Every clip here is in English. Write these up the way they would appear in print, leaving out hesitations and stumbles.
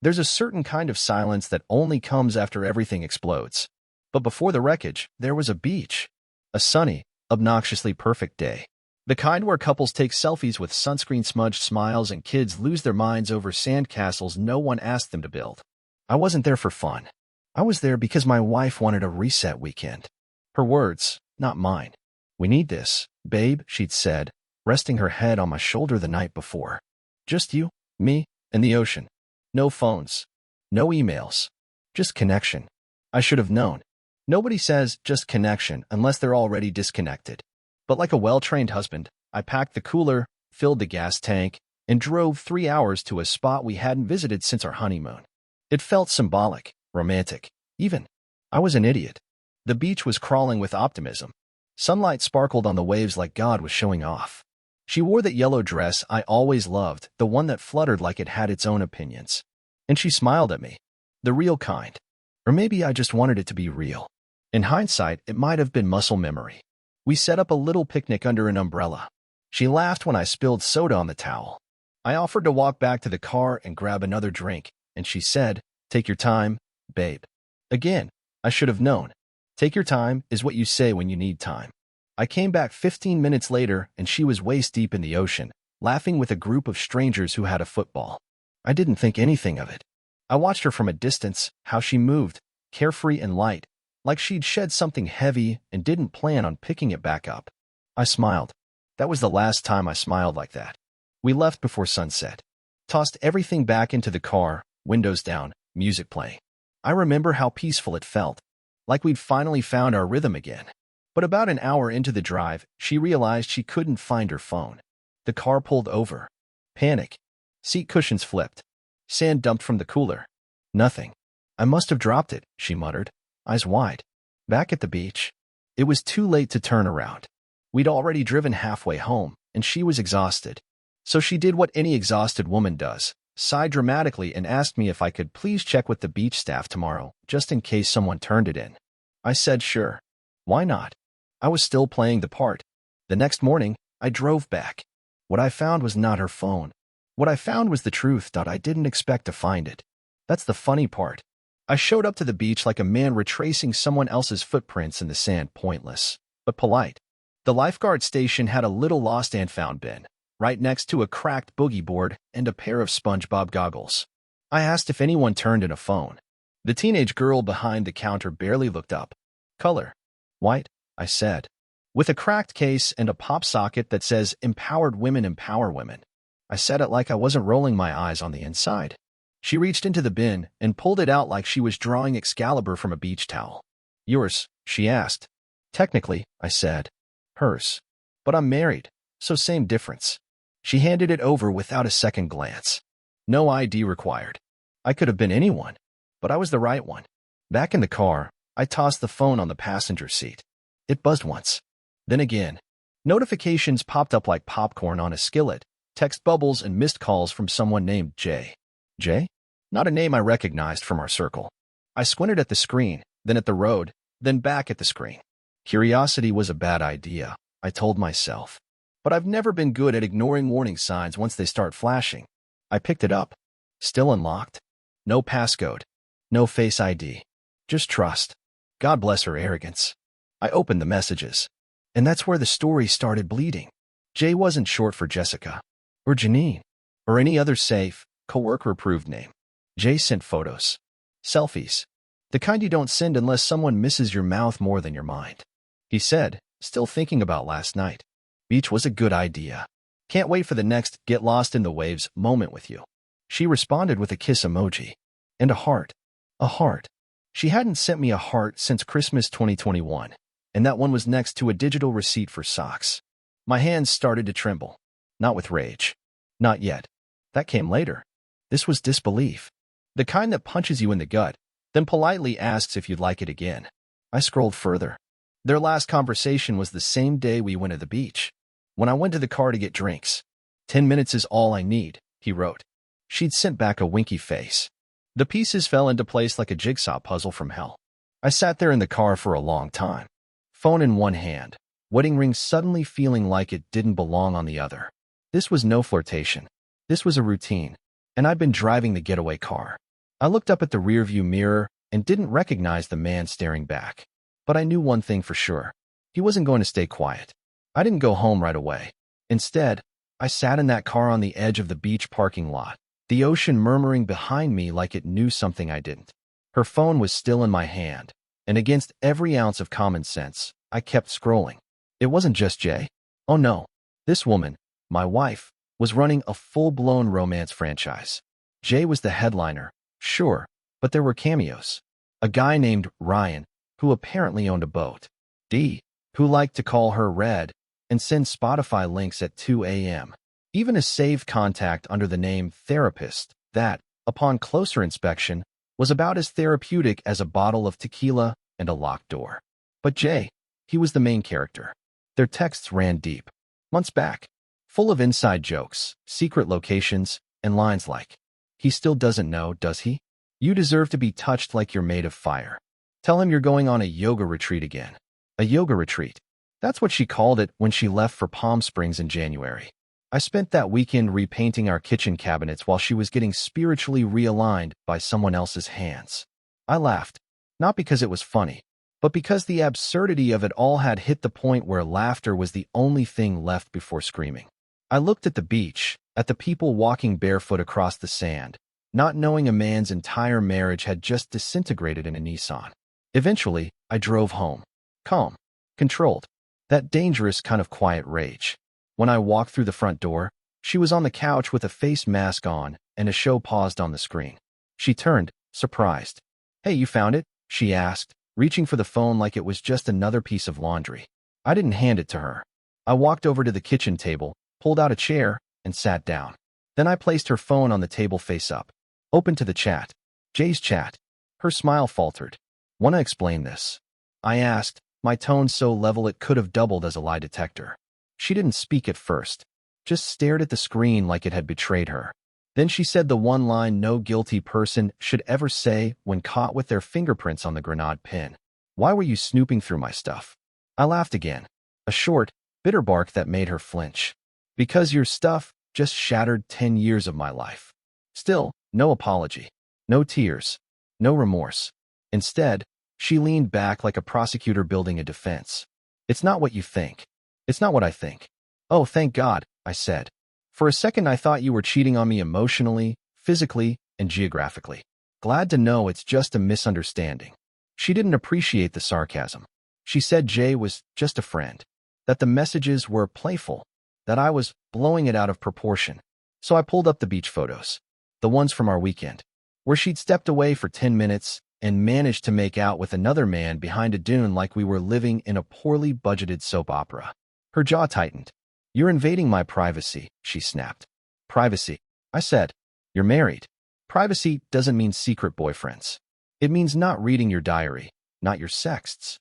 There's a certain kind of silence that only comes after everything explodes. But before the wreckage, there was a beach. A sunny, obnoxiously perfect day. The kind where couples take selfies with sunscreen-smudged smiles and kids lose their minds over sand castles no one asked them to build. I wasn't there for fun. I was there because my wife wanted a reset weekend. Her words, not mine. "We need this, babe," she'd said, resting her head on my shoulder the night before. "Just you, me, and the ocean. No phones. No emails. Just connection." I should have known. Nobody says just connection unless they're already disconnected. But like a well-trained husband, I packed the cooler, filled the gas tank, and drove 3 hours to a spot we hadn't visited since our honeymoon. It felt symbolic, romantic, even. I was an idiot. The beach was crawling with optimism. Sunlight sparkled on the waves like God was showing off. She wore that yellow dress I always loved, the one that fluttered like it had its own opinions. And she smiled at me. The real kind. Or maybe I just wanted it to be real. In hindsight, it might have been muscle memory. We set up a little picnic under an umbrella. She laughed when I spilled soda on the towel. I offered to walk back to the car and grab another drink, and she said, "Take your time, babe." Again, I should have known. Take your time is what you say when you need time. I came back 15 minutes later, and she was waist-deep in the ocean, laughing with a group of strangers who had a football. I didn't think anything of it. I watched her from a distance, how she moved, carefree and light, like she'd shed something heavy and didn't plan on picking it back up. I smiled. That was the last time I smiled like that. We left before sunset. Tossed everything back into the car, windows down, music playing. I remember how peaceful it felt, like we'd finally found our rhythm again. But about an hour into the drive, she realized she couldn't find her phone. The car pulled over. Panic. Seat cushions flipped. Sand dumped from the cooler. Nothing. "I must have dropped it," she muttered, eyes wide. Back at the beach. It was too late to turn around. We'd already driven halfway home, and she was exhausted. So she did what any exhausted woman does, sighed dramatically and asked me if I could please check with the beach staff tomorrow, just in case someone turned it in. I said sure. Why not? I was still playing the part. The next morning, I drove back. What I found was not her phone. What I found was the truth. I didn't expect to find it. That's the funny part. I showed up to the beach like a man retracing someone else's footprints in the sand, pointless, but polite. The lifeguard station had a little lost and found bin, right next to a cracked boogie board and a pair of SpongeBob goggles. I asked if anyone turned in a phone. The teenage girl behind the counter barely looked up. "Color." "White," I said. "With a cracked case and a pop socket that says Empowered Women Empower Women." I said it like I wasn't rolling my eyes on the inside. She reached into the bin and pulled it out like she was drawing Excalibur from a beach towel. "Yours?" she asked. "Technically," I said. "Hers. But I'm married, so same difference." She handed it over without a second glance. No ID required. I could have been anyone, but I was the right one. Back in the car, I tossed the phone on the passenger seat. It buzzed once. Then again. Notifications popped up like popcorn on a skillet, text bubbles and missed calls from someone named Jay. Jay? Not a name I recognized from our circle. I squinted at the screen, then at the road, then back at the screen. Curiosity was a bad idea, I told myself. But I've never been good at ignoring warning signs once they start flashing. I picked it up. Still unlocked. No passcode. No Face ID. Just trust. God bless her arrogance. I opened the messages. And that's where the story started bleeding. Jay wasn't short for Jessica. Or Janine. Or any other safe, coworker-approved name. Jay sent photos. Selfies. The kind you don't send unless someone misses your mouth more than your mind. He said, still thinking about last night. Beach was a good idea. Can't wait for the next get lost in the waves moment with you. She responded with a kiss emoji. And a heart. A heart. She hadn't sent me a heart since Christmas 2021, and that one was next to a digital receipt for socks. My hands started to tremble. Not with rage. Not yet. That came later. This was disbelief. The kind that punches you in the gut, then politely asks if you'd like it again. I scrolled further. Their last conversation was the same day we went to the beach. When I went to the car to get drinks. 10 minutes is all I need, he wrote. She'd sent back a winky face. The pieces fell into place like a jigsaw puzzle from hell. I sat there in the car for a long time. Phone in one hand, wedding ring suddenly feeling like it didn't belong on the other. This was no flirtation. This was a routine, and I'd been driving the getaway car. I looked up at the rearview mirror and didn't recognize the man staring back. But I knew one thing for sure. He wasn't going to stay quiet. I didn't go home right away. Instead, I sat in that car on the edge of the beach parking lot, the ocean murmuring behind me like it knew something I didn't. Her phone was still in my hand, and against every ounce of common sense, I kept scrolling. It wasn't just Jay. Oh no. This woman, my wife, was running a full-blown romance franchise. Jay was the headliner, sure, but there were cameos. A guy named Ryan, who apparently owned a boat. D, who liked to call her Red and send Spotify links at 2 a.m. Even a saved contact under the name Therapist that, upon closer inspection, was about as therapeutic as a bottle of tequila and a locked door. But Jay, he was the main character. Their texts ran deep, months back, full of inside jokes, secret locations, and lines like, "He still doesn't know, does he? You deserve to be touched like you're made of fire. Tell him you're going on a yoga retreat again." A yoga retreat. That's what she called it when she left for Palm Springs in January. I spent that weekend repainting our kitchen cabinets while she was getting spiritually realigned by someone else's hands. I laughed, not because it was funny, but because the absurdity of it all had hit the point where laughter was the only thing left before screaming. I looked at the beach, at the people walking barefoot across the sand, not knowing a man's entire marriage had just disintegrated in a Nissan. Eventually, I drove home. Calm, controlled, that dangerous kind of quiet rage. When I walked through the front door, she was on the couch with a face mask on and a show paused on the screen. She turned, surprised. "Hey, you found it?" she asked, reaching for the phone like it was just another piece of laundry. I didn't hand it to her. I walked over to the kitchen table, pulled out a chair, and sat down. Then I placed her phone on the table face up, open to the chat. Jay's chat. Her smile faltered. "Wanna explain this?" I asked, my tone so level it could have doubled as a lie detector. She didn't speak at first, just stared at the screen like it had betrayed her. Then she said the one line no guilty person should ever say when caught with their fingerprints on the grenade pin. "Why were you snooping through my stuff?" I laughed again, a short, bitter bark that made her flinch. "Because your stuff just shattered 10 years of my life." Still, no apology, no tears, no remorse. Instead, she leaned back like a prosecutor building a defense. "It's not what you think. It's not what I think." "Oh, thank God," I said. "For a second I thought you were cheating on me emotionally, physically, and geographically." "Glad to know it's just a misunderstanding." She didn't appreciate the sarcasm. She said Jay was just a friend, that the messages were playful, that I was blowing it out of proportion. So I pulled up the beach photos, the ones from our weekend, where she'd stepped away for 10 minutes and managed to make out with another man behind a dune like we were living in a poorly budgeted soap opera. Her jaw tightened. "You're invading my privacy," she snapped. "Privacy," I said. "You're married. Privacy doesn't mean secret boyfriends. It means not reading your diary, not your sexts."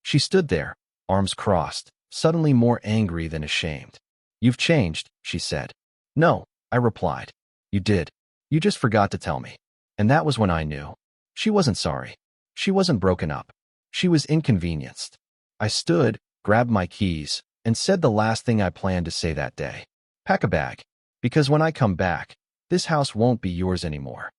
She stood there, arms crossed, suddenly more angry than ashamed. "You've changed," she said. "No," I replied. "You did. You just forgot to tell me." And that was when I knew. She wasn't sorry. She wasn't broken up. She was inconvenienced. I stood, grabbed my keys, and said the last thing I planned to say that day. "Pack a bag. Because when I come back, this house won't be yours anymore."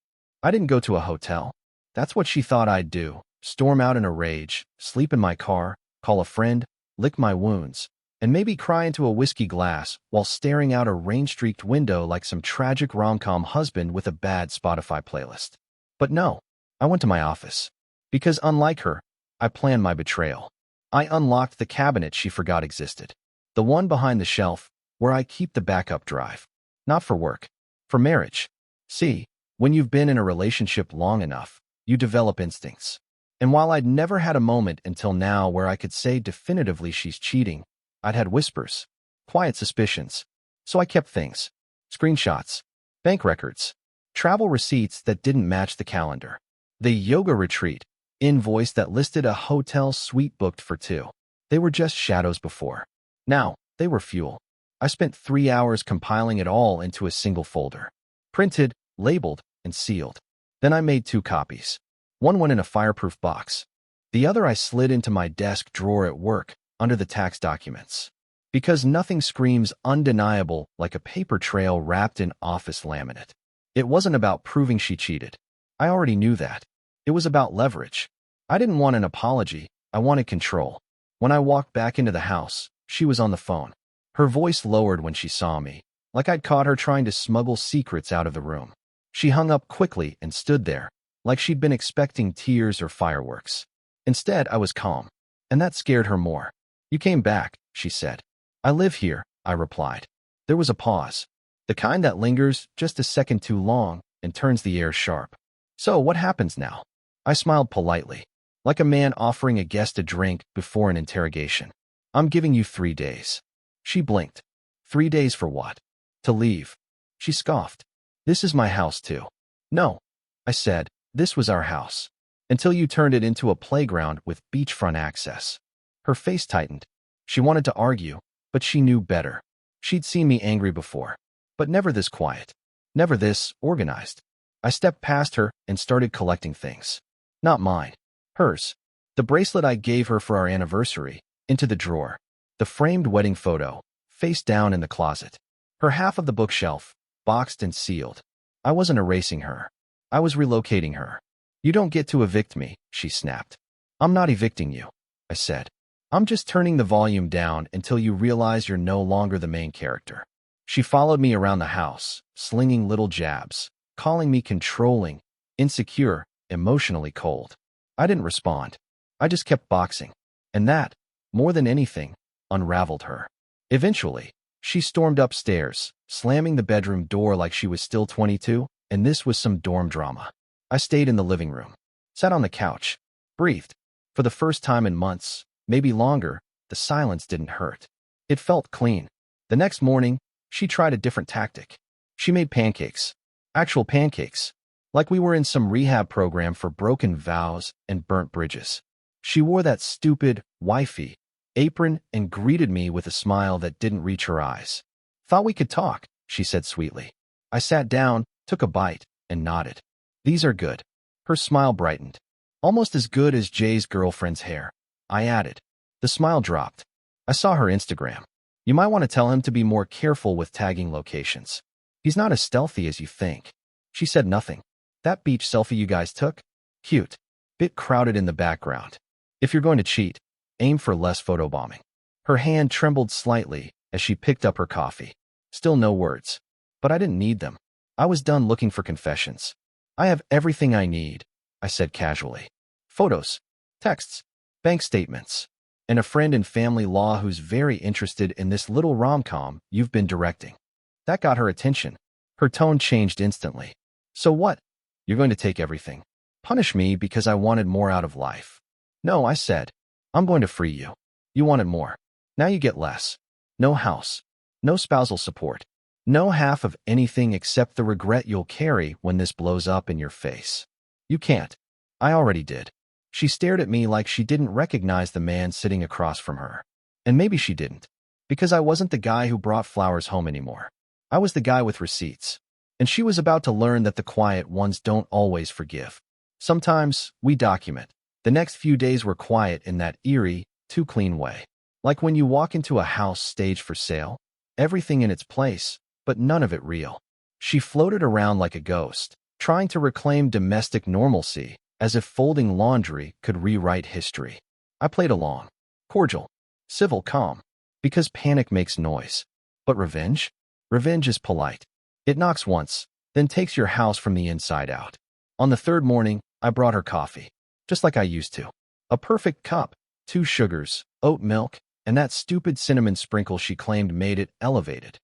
I didn't go to a hotel. That's what she thought I'd do. Storm out in a rage, sleep in my car, call a friend, lick my wounds, and maybe cry into a whiskey glass while staring out a rain-streaked window like some tragic rom-com husband with a bad Spotify playlist. But no, I went to my office. Because unlike her, I planned my betrayal. I unlocked the cabinet she forgot existed. The one behind the shelf, where I keep the backup drive. Not for work. For marriage. See, when you've been in a relationship long enough, you develop instincts. And while I'd never had a moment until now where I could say definitively she's cheating, I'd had whispers, quiet suspicions. So I kept things. Screenshots, bank records, travel receipts that didn't match the calendar. The yoga retreat, invoice that listed a hotel suite booked for 2. They were just shadows before. Now, they were fuel. I spent 3 hours compiling it all into a single folder. Printed, labeled, and sealed. Then I made 2 copies. One went in a fireproof box. The other I slid into my desk drawer at work, under the tax documents. Because nothing screams undeniable like a paper trail wrapped in office laminate. It wasn't about proving she cheated. I already knew that. It was about leverage. I didn't want an apology. I wanted control. When I walked back into the house, she was on the phone. Her voice lowered when she saw me, like I'd caught her trying to smuggle secrets out of the room. She hung up quickly and stood there, like she'd been expecting tears or fireworks. Instead, I was calm, and that scared her more. "You came back," she said. "I live here," I replied. There was a pause, the kind that lingers just a second too long and turns the air sharp. "So what happens now?" I smiled politely, like a man offering a guest a drink before an interrogation. "I'm giving you 3 days." She blinked. 3 days for what? To leave. She scoffed. "This is my house too." "No," I said, "this was our house. Until you turned it into a playground with beachfront access." Her face tightened. She wanted to argue, but she knew better. She'd seen me angry before, but never this quiet. Never this organized. I stepped past her and started collecting things. Not mine. Hers. The bracelet I gave her for our anniversary, into the drawer. The framed wedding photo, face down in the closet. Her half of the bookshelf, boxed and sealed. I wasn't erasing her. I was relocating her. "You don't get to evict me," she snapped. "I'm not evicting you," I said. "I'm just turning the volume down until you realize you're no longer the main character." She followed me around the house, slinging little jabs, calling me controlling, insecure, emotionally cold. I didn't respond. I just kept boxing. And that, more than anything, unraveled her. Eventually, she stormed upstairs, slamming the bedroom door like she was still 22, and this was some dorm drama. I stayed in the living room, sat on the couch, breathed. For the first time in months, maybe longer, the silence didn't hurt. It felt clean. The next morning, she tried a different tactic. She made pancakes. Actual pancakes. Like we were in some rehab program for broken vows and burnt bridges. She wore that stupid, wifey apron and greeted me with a smile that didn't reach her eyes. "Thought we could talk," she said sweetly. I sat down, took a bite, and nodded. "These are good." Her smile brightened. "Almost as good as Jay's girlfriend's hair," I added. The smile dropped. "I saw her Instagram. You might want to tell him to be more careful with tagging locations. He's not as stealthy as you think." She said nothing. "That beach selfie you guys took? Cute. Bit crowded in the background. If you're going to cheat, aim for less photobombing." Her hand trembled slightly as she picked up her coffee. Still no words. But I didn't need them. I was done looking for confessions. "I have everything I need," I said casually. "Photos, texts, bank statements, and a friend in family law who's very interested in this little rom-com you've been directing." That got her attention. Her tone changed instantly. "So what? You're going to take everything? Punish me because I wanted more out of life?" "No," I said. "I'm going to free you. You wanted more. Now you get less. No house. No spousal support. No half of anything except the regret you'll carry when this blows up in your face. You can't." I already did. She stared at me like she didn't recognize the man sitting across from her. And maybe she didn't. Because I wasn't the guy who brought flowers home anymore. I was the guy with receipts. And she was about to learn that the quiet ones don't always forgive. Sometimes, we document. The next few days were quiet in that eerie, too clean way. Like when you walk into a house staged for sale. Everything in its place, but none of it real. She floated around like a ghost, trying to reclaim domestic normalcy, as if folding laundry could rewrite history. I played along. Cordial. Civil, calm. Because panic makes noise. But revenge? Revenge is polite. It knocks once, then takes your house from the inside out. On the third morning, I brought her coffee. Just like I used to. A perfect cup, 2 sugars, oat milk, and that stupid cinnamon sprinkle she claimed made it elevated.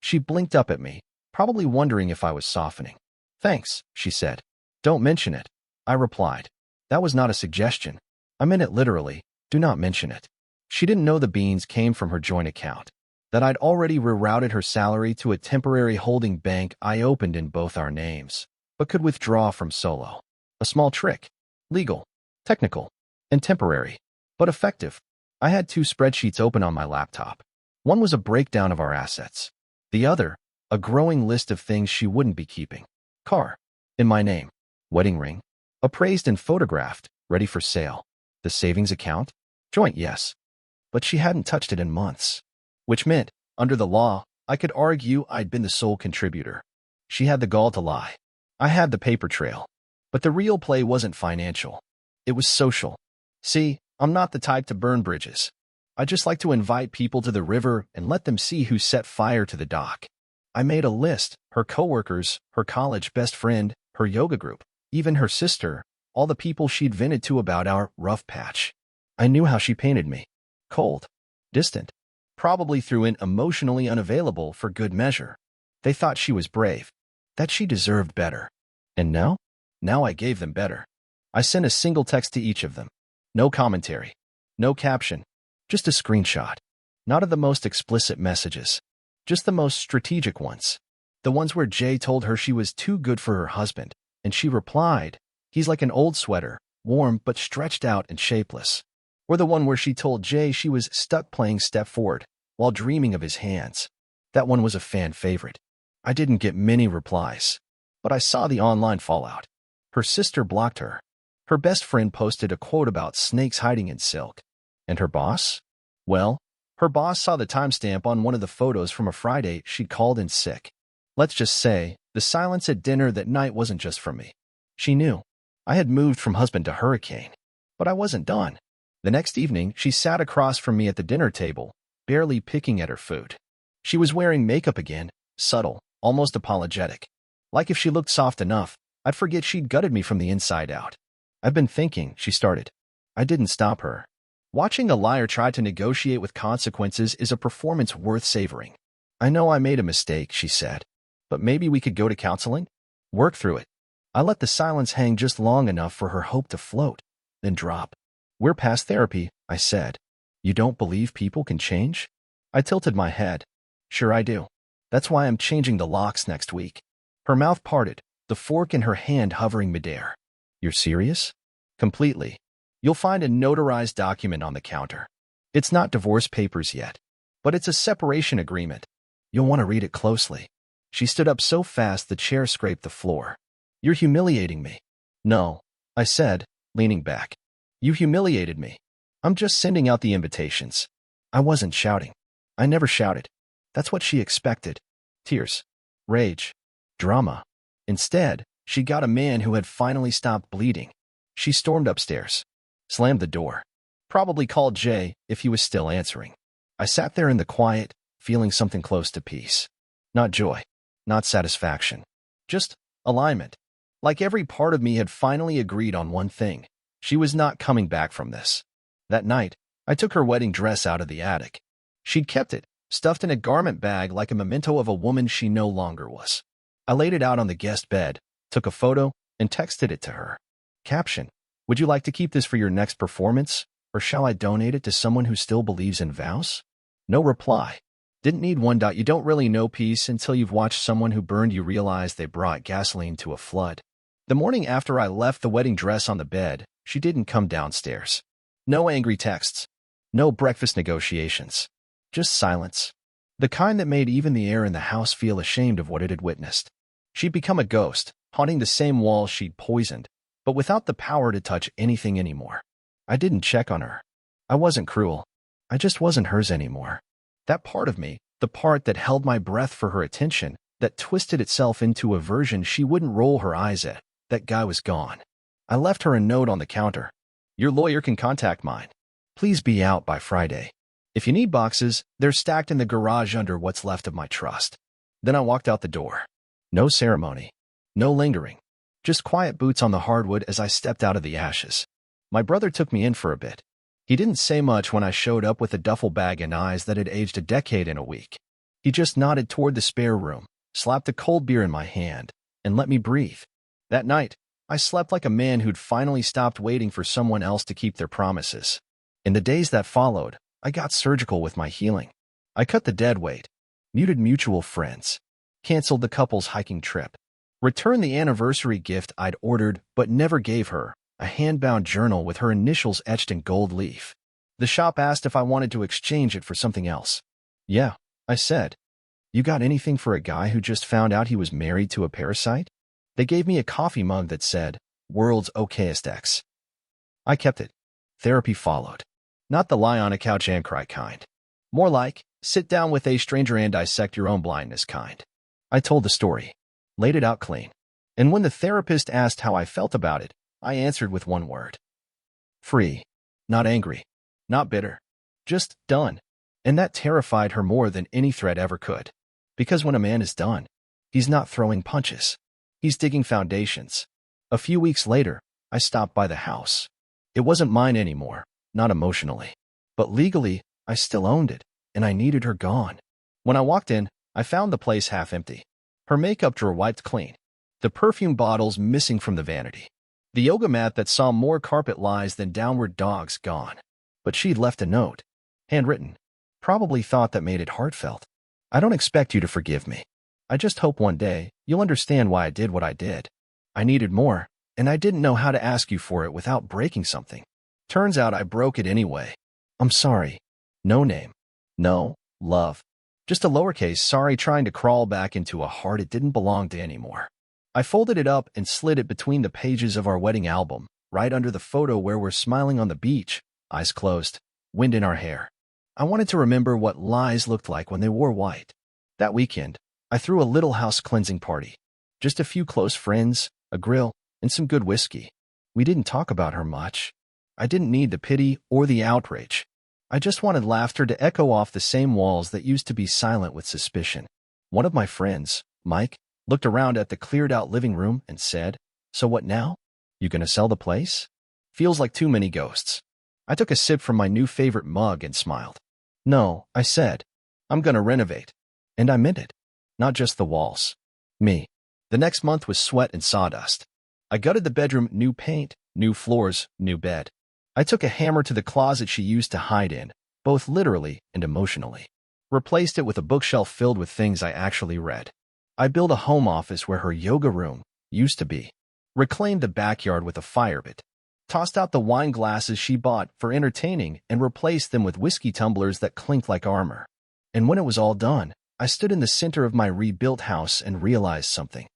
She blinked up at me, probably wondering if I was softening. "Thanks," she said. "Don't mention it," I replied. That was not a suggestion. I meant it literally. Do not mention it. She didn't know the beans came from her joint account. That I'd already rerouted her salary to a temporary holding bank I opened in both our names, but could withdraw from solo. A small trick. Legal, technical, and temporary, but effective. I had 2 spreadsheets open on my laptop. One was a breakdown of our assets. The other, a growing list of things she wouldn't be keeping. Car, in my name. Wedding ring, appraised and photographed, ready for sale. The savings account, joint, yes. But she hadn't touched it in months. Which meant, under the law, I could argue I'd been the sole contributor. She had the gall to lie. I had the paper trail. But the real play wasn't financial. It was social. See, I'm not the type to burn bridges. I just like to invite people to the river and let them see who set fire to the dock. I made a list: her coworkers, her college best friend, her yoga group, even her sister, all the people she'd vented to about our rough patch. I knew how she painted me. Cold. Distant. Probably threw in emotionally unavailable for good measure. They thought she was brave. That she deserved better. And now? Now I gave them better. I sent a single text to each of them. No commentary. No caption. Just a screenshot. Not of the most explicit messages. Just the most strategic ones. The ones where Jay told her she was too good for her husband, and she replied, "He's like an old sweater, warm but stretched out and shapeless." Or the one where she told Jay she was stuck playing Step Forward while dreaming of his hands. That one was a fan favorite. I didn't get many replies, but I saw the online fallout. Her sister blocked her. Her best friend posted a quote about snakes hiding in silk. And her boss? Well, her boss saw the timestamp on one of the photos from a Friday she'd called in sick. Let's just say, the silence at dinner that night wasn't just from me. She knew. I had moved from husband to hurricane. But I wasn't done. The next evening, she sat across from me at the dinner table, barely picking at her food. She was wearing makeup again, subtle, almost apologetic. Like if she looked soft enough, I'd forget she'd gutted me from the inside out. "I've been thinking," she started. I didn't stop her. Watching a liar try to negotiate with consequences is a performance worth savoring. "I know I made a mistake," she said. "But maybe we could go to counseling? Work through it." I let the silence hang just long enough for her hope to float, then drop. "We're past therapy," I said. "You don't believe people can change?" I tilted my head. "Sure I do. That's why I'm changing the locks next week." Her mouth parted, the fork in her hand hovering midair. "You're serious?" "Completely. You'll find a notarized document on the counter. It's not divorce papers yet, but it's a separation agreement. You'll want to read it closely." She stood up so fast the chair scraped the floor. "You're humiliating me." "No," I said, leaning back. "You humiliated me. I'm just sending out the invitations." I wasn't shouting. I never shouted. That's what she expected. Tears. Rage. Drama. Instead, she got a man who had finally stopped bleeding. She stormed upstairs. Slammed the door. Probably called Jay if he was still answering. I sat there in the quiet, feeling something close to peace. Not joy. Not satisfaction. Just alignment. Like every part of me had finally agreed on one thing. She was not coming back from this. That night, I took her wedding dress out of the attic. She'd kept it, stuffed in a garment bag like a memento of a woman she no longer was. I laid it out on the guest bed, took a photo, and texted it to her. Caption: "Would you like to keep this for your next performance, or shall I donate it to someone who still believes in vows?" No reply. Didn't need one. You don't really know peace until you've watched someone who burned you realize they brought gasoline to a flood. The morning after I left the wedding dress on the bed, she didn't come downstairs. No angry texts. No breakfast negotiations. Just silence. The kind that made even the air in the house feel ashamed of what it had witnessed. She'd become a ghost, haunting the same walls she'd poisoned, but without the power to touch anything anymore. I didn't check on her. I wasn't cruel. I just wasn't hers anymore. That part of me, the part that held my breath for her attention, that twisted itself into a version she wouldn't roll her eyes at, that guy was gone. I left her a note on the counter. "Your lawyer can contact mine. Please be out by Friday. If you need boxes, they're stacked in the garage under what's left of my trust." Then I walked out the door. No ceremony. No lingering. Just quiet boots on the hardwood as I stepped out of the ashes. My brother took me in for a bit. He didn't say much when I showed up with a duffel bag and eyes that had aged a decade in a week. He just nodded toward the spare room, slapped a cold beer in my hand, and let me breathe. That night, I slept like a man who'd finally stopped waiting for someone else to keep their promises. In the days that followed, I got surgical with my healing. I cut the dead weight, muted mutual friends, canceled the couple's hiking trip, returned the anniversary gift I'd ordered but never gave her, a hand-bound journal with her initials etched in gold leaf. The shop asked if I wanted to exchange it for something else. "Yeah," I said. "You got anything for a guy who just found out he was married to a parasite?" They gave me a coffee mug that said, "World's Okayest Ex." I kept it. Therapy followed. Not the lie on a couch and cry kind. More like, sit down with a stranger and dissect your own blindness kind. I told the story. Laid it out clean. And when the therapist asked how I felt about it, I answered with one word. Free. Not angry. Not bitter. Just done. And that terrified her more than any threat ever could. Because when a man is done, he's not throwing punches. He's digging foundations. A few weeks later, I stopped by the house. It wasn't mine anymore, not emotionally. But legally, I still owned it, and I needed her gone. When I walked in, I found the place half empty. Her makeup drawer wiped clean. The perfume bottles missing from the vanity. The yoga mat that saw more carpet lies than downward dogs gone. But she'd left a note. Handwritten. Probably thought that made it heartfelt. I don't expect you to forgive me. I just hope one day you'll understand why I did what I did. I needed more, and I didn't know how to ask you for it without breaking something. Turns out I broke it anyway. I'm sorry. No name. No love. Just a lowercase sorry trying to crawl back into a heart it didn't belong to anymore. I folded it up and slid it between the pages of our wedding album, right under the photo where we're smiling on the beach, eyes closed, wind in our hair. I wanted to remember what lies looked like when they wore white. That weekend, I threw a little house cleansing party. Just a few close friends, a grill, and some good whiskey. We didn't talk about her much. I didn't need the pity or the outrage. I just wanted laughter to echo off the same walls that used to be silent with suspicion. One of my friends, Mike, looked around at the cleared-out living room and said, "So what now? You gonna sell the place?" Feels like too many ghosts. I took a sip from my new favorite mug and smiled. "No," I said. "I'm gonna renovate." And I meant it. Not just the walls. Me. The next month was sweat and sawdust. I gutted the bedroom, new paint, new floors, new bed. I took a hammer to the closet she used to hide in, both literally and emotionally. Replaced it with a bookshelf filled with things I actually read. I built a home office where her yoga room used to be. Reclaimed the backyard with a fire pit. Tossed out the wine glasses she bought for entertaining and replaced them with whiskey tumblers that clinked like armor. And when it was all done, I stood in the center of my rebuilt house and realized something.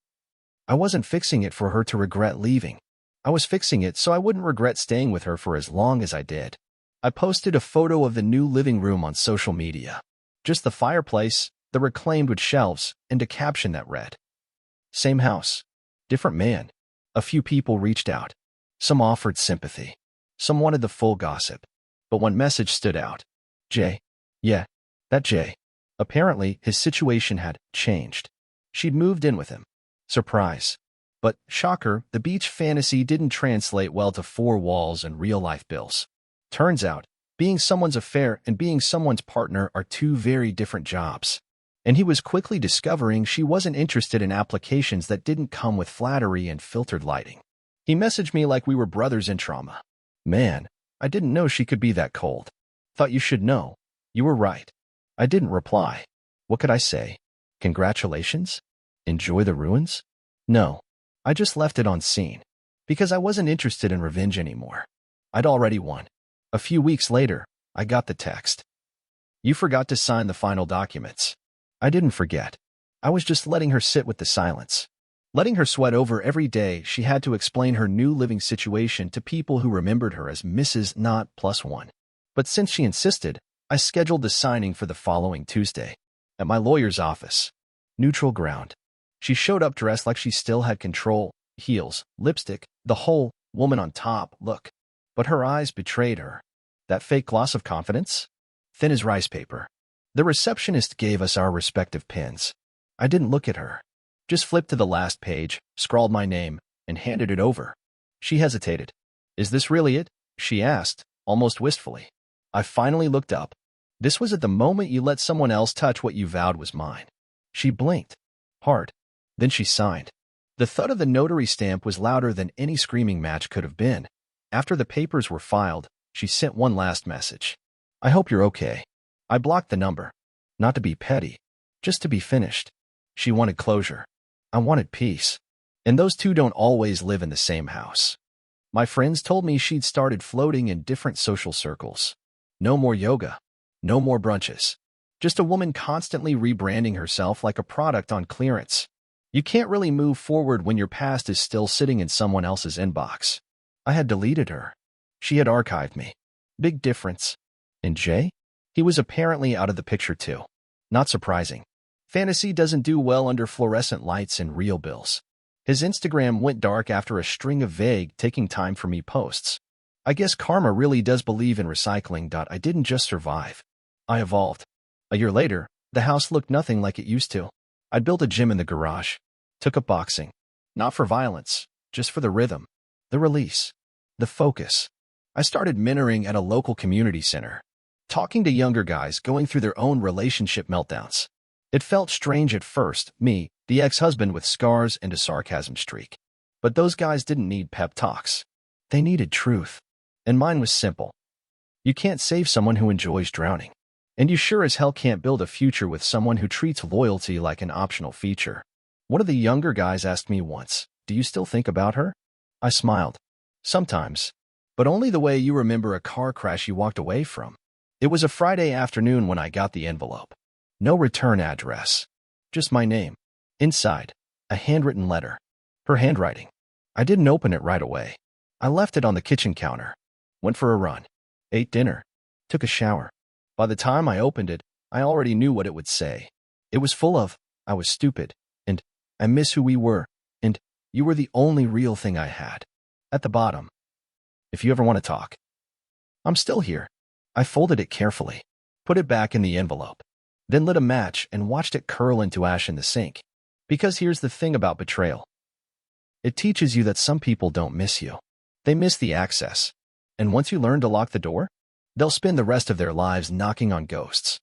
I wasn't fixing it for her to regret leaving. I was fixing it so I wouldn't regret staying with her for as long as I did. I posted a photo of the new living room on social media. Just the fireplace, the reclaimed wood shelves, and a caption that read, "Same house, different man." A few people reached out. Some offered sympathy. Some wanted the full gossip. But one message stood out. Jay. Yeah, that Jay. Apparently, his situation had changed. She'd moved in with him. Surprise. But, shocker, the beach fantasy didn't translate well to four walls and real-life bills. Turns out, being someone's affair and being someone's partner are two very different jobs. And he was quickly discovering she wasn't interested in applications that didn't come with flattery and filtered lighting. He messaged me like we were brothers in trauma. Man, I didn't know she could be that cold. Thought you should know. You were right. I didn't reply. What could I say? Congratulations? Enjoy the ruins? No. I just left it on scene. Because I wasn't interested in revenge anymore. I'd already won. A few weeks later, I got the text. You forgot to sign the final documents. I didn't forget. I was just letting her sit with the silence. Letting her sweat over every day she had to explain her new living situation to people who remembered her as Mrs. Not +1. But since she insisted, I scheduled the signing for the following Tuesday. At my lawyer's office. Neutral ground. She showed up dressed like she still had control, heels, lipstick, the whole woman on top look. But her eyes betrayed her. That fake gloss of confidence? Thin as rice paper. The receptionist gave us our respective pins. I didn't look at her. Just flipped to the last page, scrawled my name, and handed it over. She hesitated. Is this really it? She asked, almost wistfully. I finally looked up. This was at the moment you let someone else touch what you vowed was mine. She blinked. Hard. Then she signed. The thud of the notary stamp was louder than any screaming match could have been. After the papers were filed, she sent one last message. I hope you're okay. I blocked the number. Not to be petty. Just to be finished. She wanted closure. I wanted peace. And those two don't always live in the same house. My friends told me she'd started floating in different social circles. No more yoga. No more brunches. Just a woman constantly rebranding herself like a product on clearance. You can't really move forward when your past is still sitting in someone else's inbox. I had deleted her. She had archived me. Big difference. And Jay? He was apparently out of the picture too. Not surprising. Fantasy doesn't do well under fluorescent lights and real bills. His Instagram went dark after a string of vague, taking time for me posts. I guess karma really does believe in recycling. I didn't just survive. I evolved. A year later, the house looked nothing like it used to. I'd built a gym in the garage. Took up boxing. Not for violence, just for the rhythm, the release, the focus. I started mentoring at a local community center, talking to younger guys going through their own relationship meltdowns. It felt strange at first, me, the ex-husband with scars and a sarcasm streak. But those guys didn't need pep talks. They needed truth. And mine was simple. You can't save someone who enjoys drowning. And you sure as hell can't build a future with someone who treats loyalty like an optional feature. One of the younger guys asked me once, "Do you still think about her?" I smiled. Sometimes. But only the way you remember a car crash you walked away from. It was a Friday afternoon when I got the envelope. No return address. Just my name. Inside, a handwritten letter. Her handwriting. I didn't open it right away. I left it on the kitchen counter. Went for a run. Ate dinner. Took a shower. By the time I opened it, I already knew what it would say. It was full of, "I was stupid," and "I miss who we were," and "You were the only real thing I had." At the bottom, "If you ever want to talk." I'm still here. I folded it carefully, put it back in the envelope, then lit a match and watched it curl into ash in the sink. Because here's the thing about betrayal. It teaches you that some people don't miss you. They miss the access. And once you learn to lock the door, they'll spend the rest of their lives knocking on ghosts.